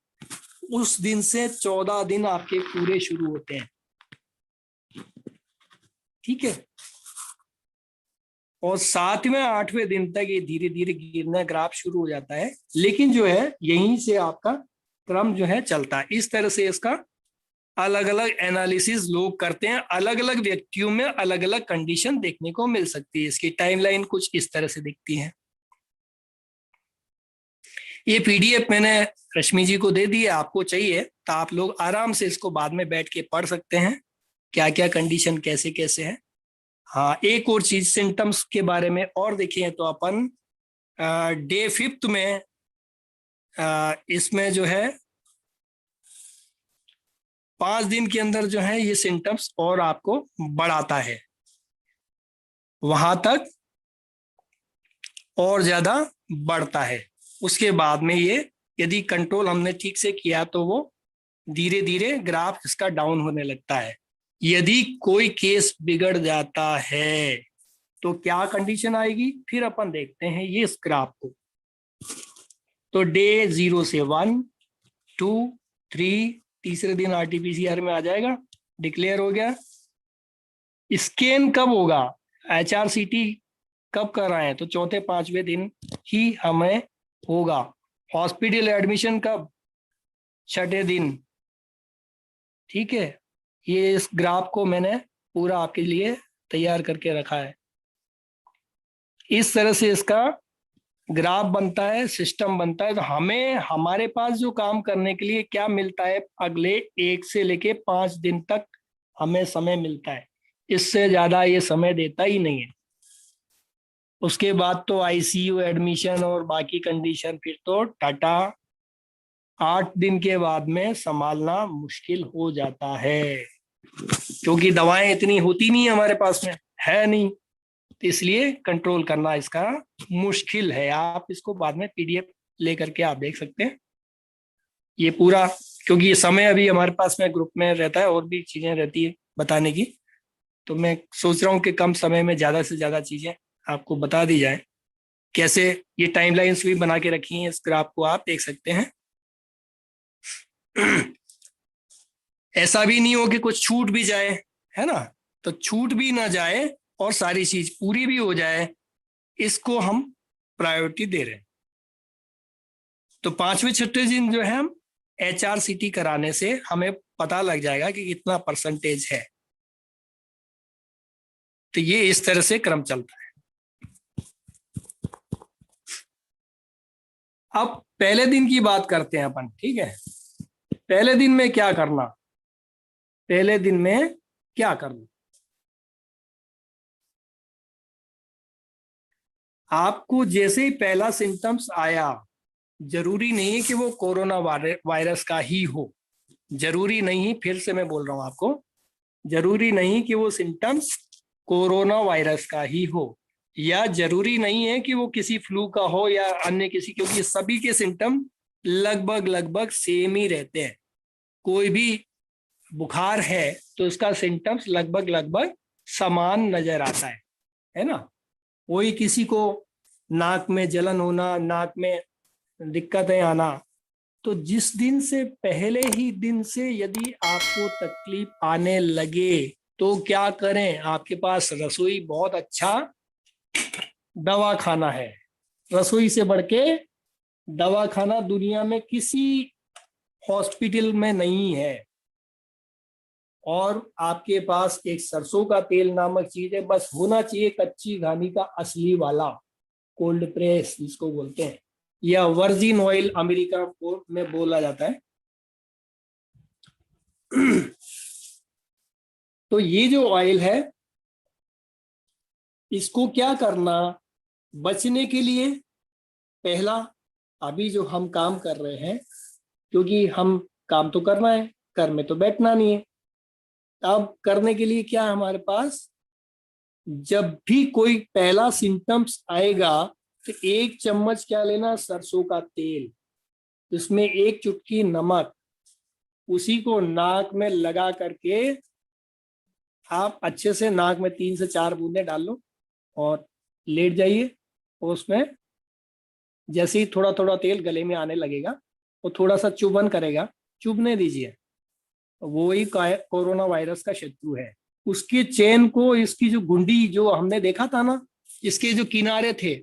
उस दिन से 14 दिन आपके पूरे शुरू होते हैं, ठीक है। और 7वें 8वें दिन तक ये धीरे धीरे गिरना ग्राफ शुरू हो जाता है, लेकिन जो है यहीं से आपका क्रम जो है चलता है। इस तरह से इसका अलग अलग एनालिसिस लोग करते हैं, अलग अलग व्यक्तियों में अलग अलग कंडीशन देखने को मिल सकती है। इसकी टाइमलाइन कुछ इस तरह से दिखती है। ये पीडीएफ मैंने रश्मि जी को दे दी है, आपको चाहिए तो आप लोग आराम से इसको बाद में बैठ के पढ़ सकते हैं, क्या क्या कंडीशन कैसे कैसे है। हाँ, एक और चीज सिम्टम्स के बारे में और देखें तो अपन डे 5 में इसमें जो है 5 दिन के अंदर जो है ये सिम्टम्स और आपको बढ़ाता है, वहां तक और ज्यादा बढ़ता है। उसके बाद में ये यदि कंट्रोल हमने ठीक से किया तो वो धीरे धीरे ग्राफ इसका डाउन होने लगता है। यदि कोई केस बिगड़ जाता है तो क्या कंडीशन आएगी, फिर अपन देखते हैं ये इस ग्राफ को। तो डे 0 से 1, 2, 3, तीसरे दिन आरटीपीसीआर में आ जाएगा, डिक्लेयर हो गया। स्कैन कब होगा, एचआरसीटी कब कराएं, तो चौथे 5वें दिन ही हमें होगा। हॉस्पिटल एडमिशन कब, 6ठे दिन, ठीक है। ये इस ग्राफ को मैंने पूरा आपके लिए तैयार करके रखा है। इस तरह से इसका ग्राफ बनता है, सिस्टम बनता है। तो हमें हमारे पास जो काम करने के लिए क्या मिलता है, अगले 1 से लेके 5 दिन तक हमें समय मिलता है, इससे ज्यादा ये समय देता ही नहीं है। उसके बाद तो आईसीयू एडमिशन और बाकी कंडीशन फिर तो टाटा। 8 दिन के बाद में संभालना मुश्किल हो जाता है, क्योंकि दवाएं इतनी होती नहीं है हमारे पास में, है नहीं, तो इसलिए कंट्रोल करना इसका मुश्किल है। आप इसको बाद में पीडीएफ लेकर के आप देख सकते हैं ये पूरा, क्योंकि ये समय अभी हमारे पास में ग्रुप में रहता है और भी चीजें रहती है बताने की, तो मैं सोच रहा हूँ कि कम समय में ज्यादा से ज्यादा चीजें आपको बता दी जाए। कैसे ये टाइमलाइंस भी बना के रखी हैं, इस ग्राफ को आप देख सकते हैं। ऐसा भी नहीं हो कि कुछ छूट भी जाए, है ना, तो छूट भी ना जाए और सारी चीज पूरी भी हो जाए, इसको हम प्रायोरिटी दे रहे हैं। तो 5वें 6ठे दिन जो है हम एचआरसीटी कराने से हमें पता लग जाएगा कि कितना परसेंटेज है। तो ये इस तरह से क्रम चलता है। अब पहले दिन की बात करते हैं अपन, ठीक है। पहले दिन में क्या करना, पहले दिन में क्या करना, आपको जैसे ही पहला सिम्टम्स आया, जरूरी नहीं कि वो कोरोना वायरस का ही हो, जरूरी नहीं, फिर से मैं बोल रहा हूं आपको, जरूरी नहीं कि वो सिम्टम्स कोरोना वायरस का ही हो। या जरूरी नहीं है कि वो किसी फ्लू का हो या अन्य किसी, क्योंकि सभी के सिम्टम लगभग लगभग सेम ही रहते हैं। कोई भी बुखार है तो उसका सिम्टम्स लगभग लगभग समान नजर आता है ना। कोई किसी को नाक में जलन होना, नाक में दिक्कतें आना, तो जिस दिन से पहले ही दिन से यदि आपको तकलीफ आने लगे तो क्या करें, आपके पास रसोई बहुत अच्छा दवा खाना है। रसोई से बढ़ के दवा खाना दुनिया में किसी हॉस्पिटल में नहीं है। और आपके पास एक सरसों का तेल नामक चीज है, बस होना चाहिए कच्ची घानी का असली वाला, कोल्ड प्रेस जिसको बोलते हैं, या वर्जिन ऑयल अमेरिका में बोला जाता है। तो ये जो ऑयल है, इसको क्या करना, बचने के लिए पहला, अभी जो हम काम कर रहे हैं, क्योंकि हम काम तो करना है, घर में तो बैठना नहीं है, अब करने के लिए क्या है हमारे पास, जब भी कोई पहला सिम्टम्स आएगा तो 1 चम्मच क्या लेना, सरसों का तेल, इसमें 1 चुटकी नमक, उसी को नाक में लगा करके आप अच्छे से नाक में 3 से 4 बूंदे डाल लो और लेट जाइए। और उसमें जैसे ही थोड़ा थोड़ा तेल गले में आने लगेगा, वो थोड़ा सा चुभन करेगा, चुभने दीजिए। वो ही कोरोना वायरस का शत्रु है। उसके चेन को, इसकी जो गुंडी जो हमने देखा था ना, इसके जो किनारे थे,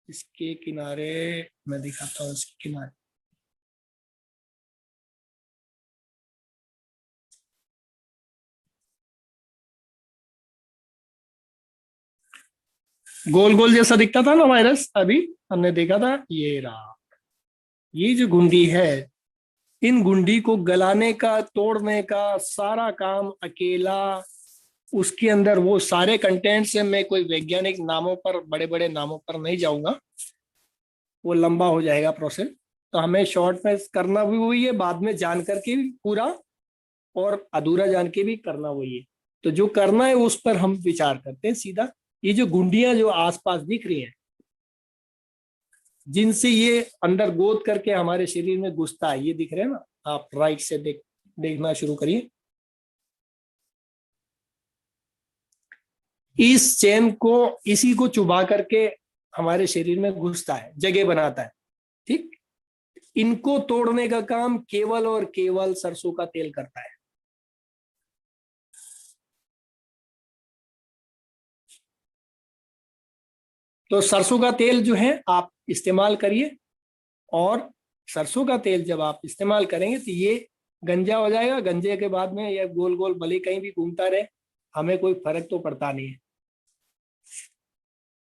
इसके किनारे मैं दिखाता हूँ, इसके किनारे गोल गोल जैसा दिखता था ना वायरस, अभी हमने देखा था, ये रहा। ये जो गुंडी है, इन गुंडी को गलाने का, तोड़ने का सारा काम अकेला, उसके अंदर वो सारे कंटेंट्स है। मैं कोई वैज्ञानिक नामों पर, बड़े बड़े नामों पर नहीं जाऊंगा, वो लंबा हो जाएगा प्रोसेस। तो हमें शॉर्ट में करना भी वही है, बाद में जान करके भी पूरा, और अधूरा जान के भी करना वही है। तो जो करना है उस पर हम विचार करते हैं सीधा। ये जो गुंडियां जो आसपास दिख रही हैं, जिनसे ये अंदर गोद करके हमारे शरीर में घुसता है, ये दिख रहे हैं ना, आप राइट से देखना शुरू करिए। इस चेन को, इसी को चुबा करके हमारे शरीर में घुसता है, जगह बनाता है, ठीक। इनको तोड़ने का काम केवल और केवल सरसों का तेल करता है। तो सरसों का तेल जो है आप इस्तेमाल करिए, और सरसों का तेल जब आप इस्तेमाल करेंगे तो ये गंजा हो जाएगा। गंजे के बाद में ये गोल गोल भले कहीं भी घूमता रहे, हमें कोई फर्क तो पड़ता नहीं है।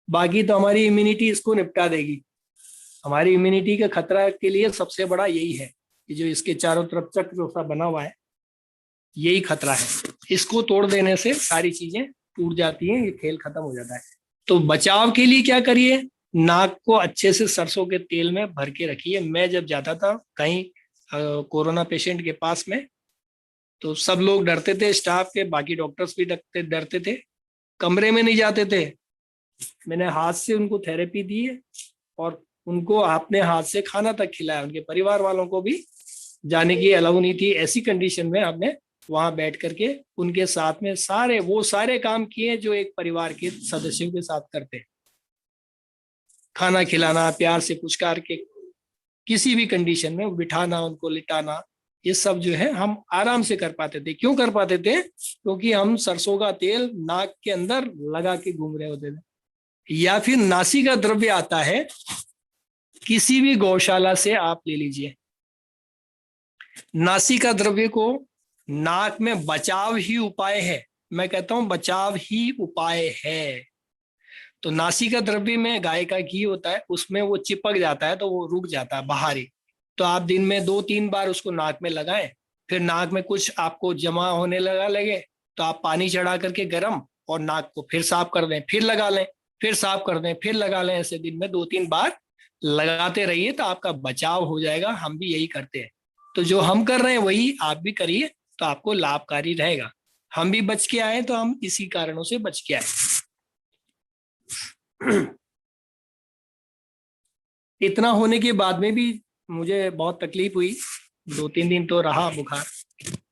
बाकी तो हमारी इम्यूनिटी इसको निपटा देगी। हमारी इम्यूनिटी के खतरा के लिए सबसे बड़ा यही है कि जो इसके चारों तरफ चक्र जैसा बना हुआ है, यही खतरा है। इसको तोड़ देने से सारी चीजें टूट जाती हैं, ये खेल खत्म हो जाता है। तो बचाव के लिए क्या करिए, नाक को अच्छे से सरसों के तेल में भर के रखिए। मैं जब जाता था कहीं कोरोना पेशेंट के पास में, तो सब लोग डरते थे, स्टाफ के, बाकी डॉक्टर्स भी डरते थे, कमरे में नहीं जाते थे। मैंने हाथ से उनको थेरेपी दी है, और उनको अपने हाथ से खाना तक खिलाया। उनके परिवार वालों को भी जाने की अलाउ नहीं थी। ऐसी कंडीशन में हमने वहां बैठ करके उनके साथ में सारे काम किए जो एक परिवार के सदस्यों के साथ करते हैं। खाना खिलाना, प्यार से पुचकार के, किसी भी कंडीशन में बिठाना, उनको लिटाना, ये सब जो है हम आराम से कर पाते थे। क्यों कर पाते थे? क्योंकि हम सरसों का तेल नाक के अंदर लगा के घूम रहे होते थे। या फिर नासी का द्रव्य आता है, किसी भी गौशाला से आप ले लीजिए, नासी का द्रव्य को नाक में बचाव ही उपाय है। मैं कहता हूं बचाव ही उपाय है। तो नासी का द्रव्य में गाय का घी होता है, उसमें वो चिपक जाता है तो वो रुक जाता है बाहर ही। तो आप दिन में 2-3 बार उसको नाक में लगाएं। फिर नाक में कुछ आपको जमा होने लगे तो आप पानी चढ़ा करके गर्म, और नाक को फिर साफ कर दें, फिर लगा लें, फिर साफ कर दें, फिर लगा लें। ऐसे दिन में 2-3 बार लगाते रहिए तो आपका बचाव हो जाएगा। हम भी यही करते हैं। तो जो हम कर रहे हैं वही आप भी करिए, तो आपको लाभकारी रहेगा। हम भी बच के आए तो हम इसी कारणों से बच के आए। इतना होने के बाद में भी मुझे बहुत तकलीफ हुई, 2-3 दिन तो रहा बुखार,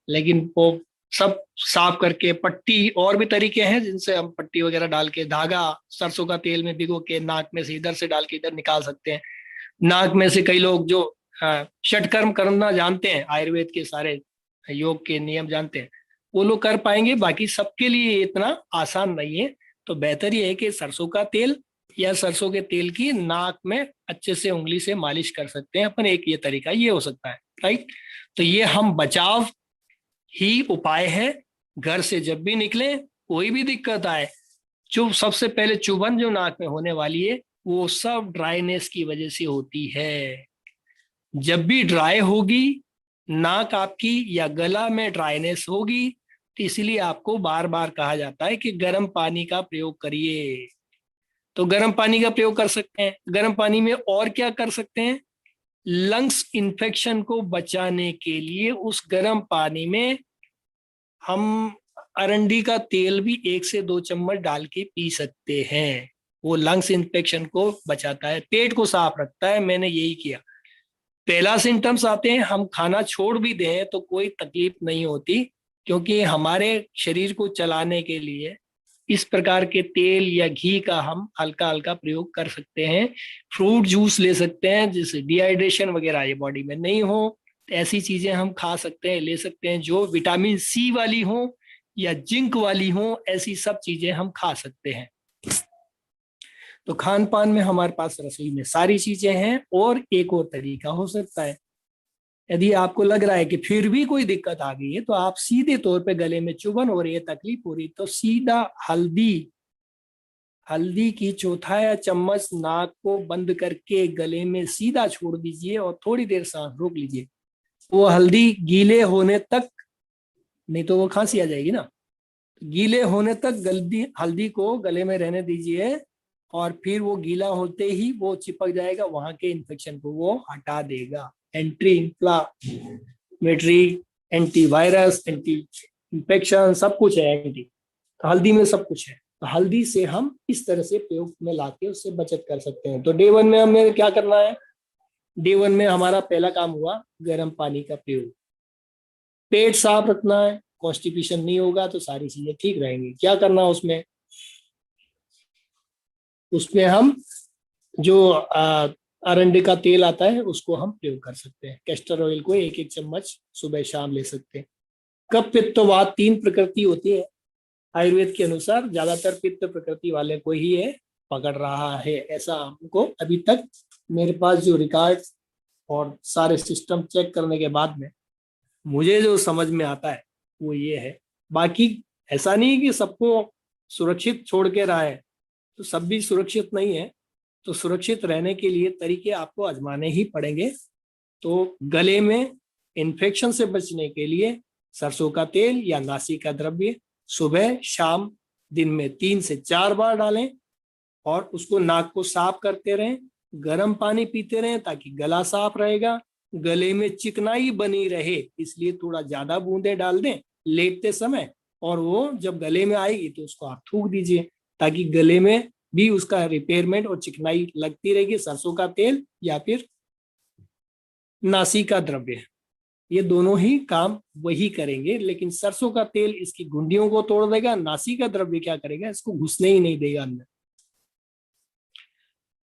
लेकिन वो सब साफ करके पट्टी, और भी तरीके हैं जिनसे हम पट्टी वगैरह डाल के, धागा सरसों का तेल में भिगो के नाक में से इधर से डाल के इधर निकाल सकते हैं। नाक में से कई लोग जो षटकर्म करना जानते हैं, आयुर्वेद के सारे योग के नियम जानते हैं, वो लोग कर पाएंगे, बाकी सबके लिए इतना आसान नहीं है। तो बेहतर ये है कि सरसों का तेल या सरसों के तेल की नाक में अच्छे से उंगली से मालिश कर सकते हैं अपन, एक ये तरीका ये हो सकता है, राइट। तो ये हम बचाव ही उपाय है। घर से जब भी निकले, कोई भी दिक्कत आए, जो सबसे पहले चुभन जो नाक में होने वाली है वो सब ड्राइनेस की वजह से होती है। जब भी ड्राई होगी नाक आपकी या गला में ड्राइनेस होगी, तो इसलिए आपको बार बार कहा जाता है कि गर्म पानी का प्रयोग करिए। तो गर्म पानी का प्रयोग कर सकते हैं। गर्म पानी में और क्या कर सकते हैं, लंग्स इन्फेक्शन को बचाने के लिए उस गर्म पानी में हम अरंडी का तेल भी 1 से 2 चम्मच डाल के पी सकते हैं। वो लंग्स इन्फेक्शन को बचाता है, पेट को साफ रखता है। मैंने यही किया। पहला सिम्टम्स आते हैं, हम खाना छोड़ भी दें तो कोई तकलीफ नहीं होती, क्योंकि हमारे शरीर को चलाने के लिए इस प्रकार के तेल या घी का हम हल्का हल्का प्रयोग कर सकते हैं। फ्रूट जूस ले सकते हैं, जिससे डिहाइड्रेशन वगैरह ये बॉडी में नहीं हो। ऐसी चीजें हम खा सकते हैं, ले सकते हैं जो विटामिन सी वाली हो या जिंक वाली हो, ऐसी सब चीजें हम खा सकते हैं। तो खान पान में हमारे पास रसोई में सारी चीजें हैं। और एक और तरीका हो सकता है, यदि आपको लग रहा है कि फिर भी कोई दिक्कत आ गई है, तो आप सीधे तौर पे गले में चुभन हो रही है, तकलीफ हो रही, तो सीधा हल्दी की 1/4 चम्मच नाक को बंद करके गले में सीधा छोड़ दीजिए और थोड़ी देर सांस रोक लीजिए। वो हल्दी गीले होने तक, नहीं तो वो खांसी आ जाएगी ना, गीले होने तक हल्दी को गले में रहने दीजिए, और फिर वो गीला होते ही वो चिपक जाएगा, वहां के इन्फेक्शन को वो हटा देगा। Anti inflammatory, antivirus, anti infection सब कुछ है एंटी, तो हल्दी में सब कुछ है। तो हल्दी से हम इस तरह से प्रयोग में लाके उससे बचत कर सकते हैं। तो डे 1 में हमें क्या करना है, डे 1 में हमारा पहला काम हुआ गर्म पानी का प्रयोग। पेट साफ रखना है, कॉन्स्टिपेशन नहीं होगा तो सारी चीजें ठीक रहेंगी। क्या करना उसमें, उसमें हम जो अरंडी का तेल आता है उसको हम प्रयोग कर सकते हैं। कैस्टर ऑयल को 1-1 चम्मच सुबह शाम ले सकते हैं। कफ पित्त वात 3 प्रकृति होती है आयुर्वेद के अनुसार, ज्यादातर पित्त प्रकृति वाले को ही ये पकड़ रहा है, ऐसा हमको अभी तक मेरे पास जो रिकॉर्ड और सारे सिस्टम चेक करने के बाद में मुझे जो समझ में आता है वो ये है। बाकी ऐसा नहीं कि सबको सुरक्षित छोड़ के रहा है, तो सब भी सुरक्षित नहीं है। तो सुरक्षित रहने के लिए तरीके आपको आजमाने ही पड़ेंगे। तो गले में इन्फेक्शन से बचने के लिए सरसों का तेल या नासी का द्रव्य सुबह शाम दिन में 3 से 4 बार डालें, और उसको नाक को साफ करते रहें, गर्म पानी पीते रहें ताकि गला साफ रहेगा। गले में चिकनाई बनी रहे इसलिए थोड़ा ज्यादा बूंदे डाल दें लेटते समय, और वो जब गले में आएगी तो उसको आप थूक दीजिए, ताकि गले में भी उसका रिपेयरमेंट और चिकनाई लगती रहेगी। सरसों का तेल या फिर नासी का द्रव्य, ये दोनों ही काम वही करेंगे, लेकिन सरसों का तेल इसकी गुंडियों को तोड़ देगा, नासी का द्रव्य क्या करेगा, इसको घुसने ही नहीं देगा अंदर।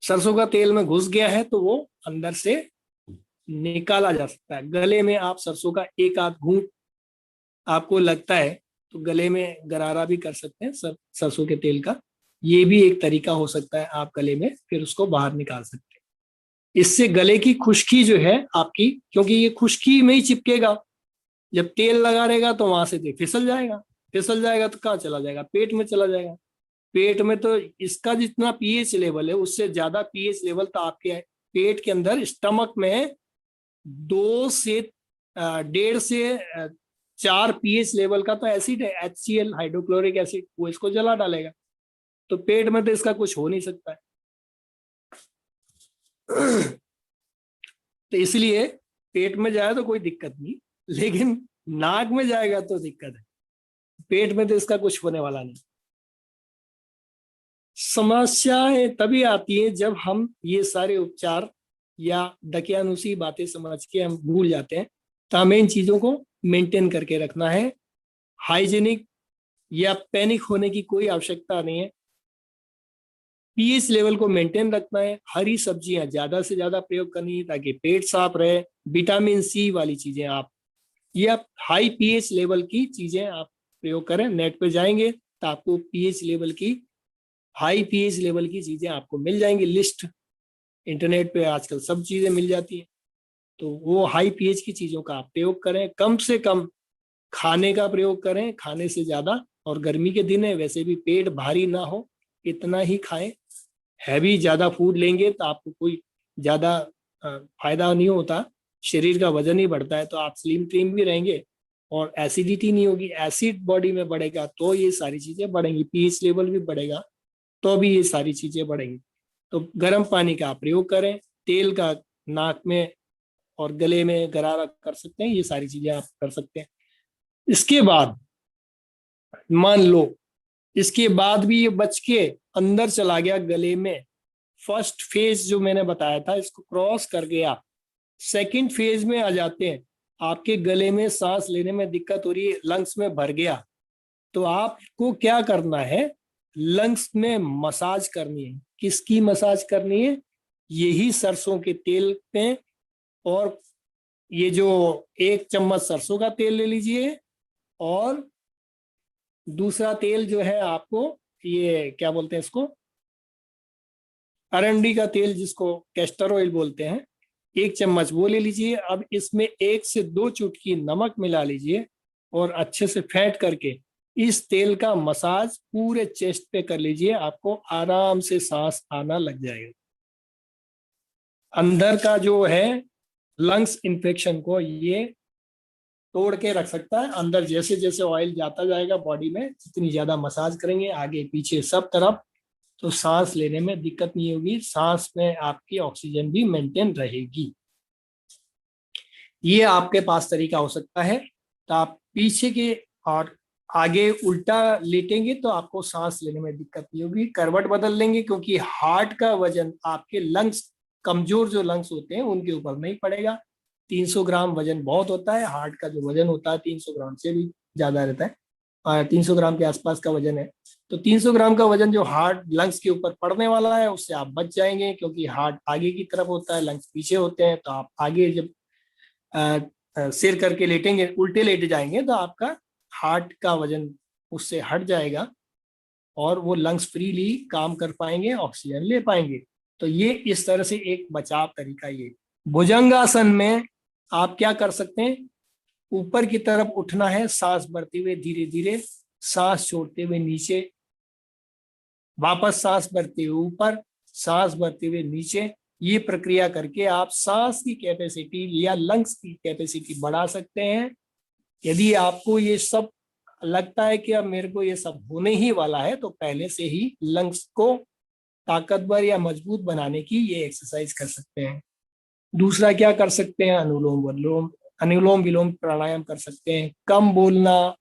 सरसों का तेल में घुस गया है तो वो अंदर से निकाला जा सकता है। गले में आप सरसों का 1 आध घूंट आपको लगता है तो गले में गरारा भी कर सकते हैं सरसों के तेल का, ये भी एक तरीका हो सकता है। आप गले में फिर उसको बाहर निकाल सकते हैं। इससे गले की खुश्की जो है आपकी, क्योंकि ये खुश्की में ही चिपकेगा, जब तेल लगा रहेगा तो वहां से फिसल जाएगा, फिसल जाएगा तो कहाँ चला जाएगा, पेट में चला जाएगा। पेट में तो इसका जितना पीएच लेवल है उससे ज्यादा पीएच लेवल तो आपके पेट के अंदर स्टमक में 2 से 1.5 से 4 पीएच लेवल का तो एसिड है, HCl हाइड्रोक्लोरिक एसिड, वो इसको जला डालेगा। तो पेट में तो इसका कुछ हो नहीं सकता है। तो इसलिए पेट में जाए तो कोई दिक्कत नहीं, लेकिन नाक में जाएगा तो दिक्कत है। पेट में तो इसका कुछ होने वाला नहीं। समस्याएं तभी आती हैं जब हम ये सारे उपचार या दकियानुसी बातें समझ के हम भूल जाते हैं। तो हमें इन चीजों को मेंटेन करके रखना है। हाइजीनिक या पैनिक होने की कोई आवश्यकता नहीं है। पीएच लेवल को मेंटेन रखना है। हरी सब्जियां ज्यादा से ज्यादा प्रयोग करनी है ताकि पेट साफ रहे। विटामिन सी वाली चीजें आप, या हाई पीएच लेवल की चीजें आप प्रयोग करें। नेट पे जाएंगे तो आपको पीएच लेवल की, हाई पीएच लेवल की चीजें आपको मिल जाएंगी। लिस्ट इंटरनेट पे आजकल सब चीजें मिल जाती हैं। तो वो हाई पीएच की चीजों का आप प्रयोग करें। कम से कम खाने का प्रयोग करें, खाने से ज्यादा। और गर्मी के दिन है, वैसे भी पेट भारी ना हो, इतना ही खाएं। हैवी ज्यादा फूड लेंगे तो आपको कोई ज्यादा फायदा नहीं होता, शरीर का वजन ही बढ़ता है। तो आप स्लिम ट्रिम भी रहेंगे और एसिडिटी नहीं होगी। एसिड बॉडी में बढ़ेगा तो ये सारी चीजें बढ़ेंगी। पीएच लेवल भी बढ़ेगा तो भी ये सारी चीजें बढ़ेंगी। तो गर्म पानी का प्रयोग करें। तेल का नाक में और गले में गरारा कर सकते हैं। ये सारी चीजें आप कर सकते हैं। इसके बाद मान लो इसके बाद भी ये बच के अंदर चला गया गले में, फर्स्ट फेज जो मैंने बताया था इसको क्रॉस कर गया, सेकंड फेज में आ जाते हैं, आपके गले में सांस लेने में दिक्कत हो रही है, लंग्स में भर गया, तो आपको क्या करना है? लंग्स में मसाज करनी है। किसकी मसाज करनी है? यही सरसों के तेल पे। और ये जो 1 चम्मच सरसों का तेल ले लीजिए, और दूसरा तेल जो है आपको, ये क्या बोलते हैं इसको, अरंडी का तेल जिसको कैस्टर ऑयल बोलते हैं, 1 चम्मच वो ले लीजिए। अब इसमें 1 से 2 चुटकी नमक मिला लीजिए और अच्छे से फेंट करके इस तेल का मसाज पूरे चेस्ट पे कर लीजिए। आपको आराम से सांस आना लग जाएगा। अंदर का जो है लंग्स इन्फेक्शन को ये तोड़ के रख सकता है। अंदर जैसे जैसे ऑयल जाता जाएगा बॉडी में, जितनी ज्यादा मसाज करेंगे आगे पीछे सब तरफ, तो सांस लेने में दिक्कत नहीं होगी। सांस में आपकी ऑक्सीजन भी मेंटेन रहेगी। ये आपके पास तरीका हो सकता है। तो आप पीछे के और आगे उल्टा लेटेंगे तो आपको सांस लेने में दिक्कत नहीं होगी। करवट बदल लेंगे क्योंकि हार्ट का वजन आपके लंग्स, कमजोर जो लंग्स होते हैं उनके ऊपर नहीं पड़ेगा। 300 ग्राम वजन बहुत होता है। हार्ट का जो वजन होता है 300 ग्राम से भी ज्यादा रहता है, 300 ग्राम के आसपास का वजन है। तो 300 ग्राम का वजन जो हार्ट लंग्स के ऊपर पड़ने वाला है उससे आप बच जाएंगे, क्योंकि हार्ट आगे की तरफ होता है, लंग्स पीछे होते हैं। तो आप आगे जब सिर करके लेटेंगे, उल्टे लेटे जाएंगे, तो आपका हार्ट का वजन उससे हट जाएगा और वो लंग्स फ्रीली काम कर पाएंगे, ऑक्सीजन ले पाएंगे। तो ये इस तरह से एक बचाव तरीका ये। भुजंगासन में आप क्या कर सकते हैं? ऊपर की तरफ उठना है, सांस भरते हुए धीरे धीरे, सांस छोड़ते हुए नीचे, वापस सांस भरते हुए ऊपर, सांस भरते हुए नीचे। ये प्रक्रिया करके आप सांस की कैपेसिटी या लंग्स की कैपेसिटी बढ़ा सकते हैं। यदि आपको ये सब लगता है कि अब मेरे को ये सब होने ही वाला है, तो पहले से ही लंग्स को ताकतवर या मजबूत बनाने की ये एक्सरसाइज कर सकते हैं। दूसरा क्या कर सकते हैं? अनुलोम विलोम प्राणायाम कर सकते हैं। कम बोलना,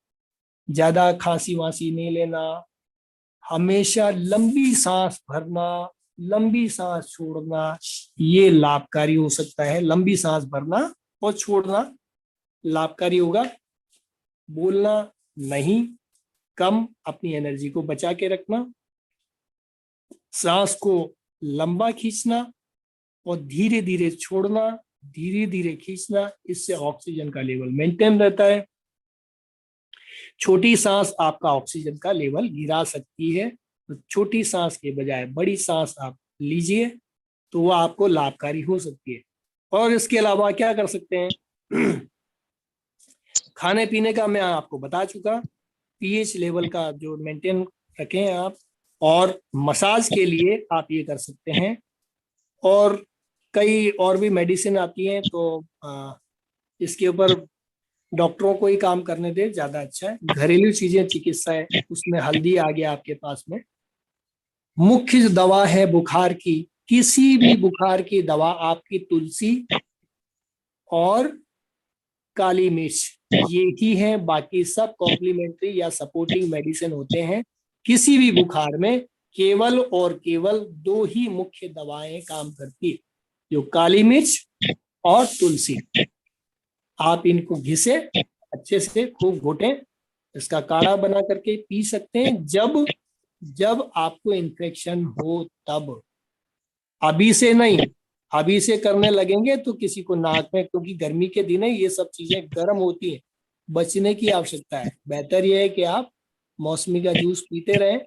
ज्यादा खांसी वासी नहीं लेना, हमेशा लंबी सांस भरना, लंबी सांस छोड़ना, ये लाभकारी हो सकता है। लंबी सांस भरना और छोड़ना लाभकारी होगा। बोलना नहीं, कम, अपनी एनर्जी को बचा के रखना, सांस को लंबा खींचना और धीरे धीरे छोड़ना, धीरे धीरे खींचना। इससे ऑक्सीजन का लेवल मेंटेन रहता है। छोटी सांस आपका ऑक्सीजन का लेवल गिरा सकती है, तो छोटी सांस के बजाय बड़ी सांस आप लीजिए, तो वो आपको लाभकारी हो सकती है। और इसके अलावा क्या कर सकते हैं? खाने पीने का मैं आपको बता चुका। पीएच लेवल का जो मेंटेन रखें आप। और मसाज के लिए आप ये कर सकते हैं। और कई और भी मेडिसिन आती हैं, तो इसके ऊपर डॉक्टरों को ही काम करने दे, ज्यादा अच्छा है। घरेलू चीजें चिकित्सा है, उसमें हल्दी आ गया आपके पास में। मुख्य दवा है बुखार की, किसी भी बुखार की दवा आपकी तुलसी और काली मिर्च, ये ही है। बाकी सब कॉम्प्लीमेंट्री या सपोर्टिंग मेडिसिन होते हैं किसी भी बुखार में। केवल और केवल 2 ही मुख्य दवाएं काम करती है, जो काली मिर्च और तुलसी। आप इनको घिसे अच्छे से खूब घोटें, इसका काढ़ा बना करके पी सकते हैं जब जब आपको इन्फेक्शन हो तब। अभी से नहीं, अभी से करने लगेंगे तो किसी को नाक में, क्योंकि गर्मी के दिन है ये सब चीजें गर्म होती हैं, बचने की आवश्यकता है। बेहतर यह है कि आप मौसमी का जूस पीते रहें,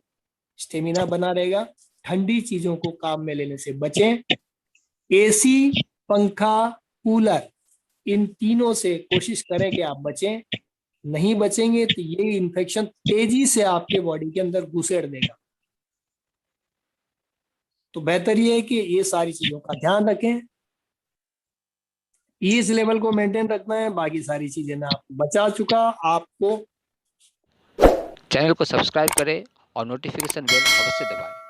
स्टेमिना बना रहेगा। ठंडी चीजों को काम में लेने से बचें। एसी, पंखा, कूलर, इन तीनों से कोशिश करें कि आप बचें। नहीं बचेंगे तो ये इन्फेक्शन तेजी से आपके बॉडी के अंदर घुसेड़ देगा। तो बेहतर ये है कि ये सारी चीजों का ध्यान रखें, इस लेवल को मेंटेन रखना है। बाकी सारी चीजें मैं आपको बचा चुका। आपको चैनल को सब्सक्राइब करें और नोटिफिकेशन बेल अवश्य दबाएं।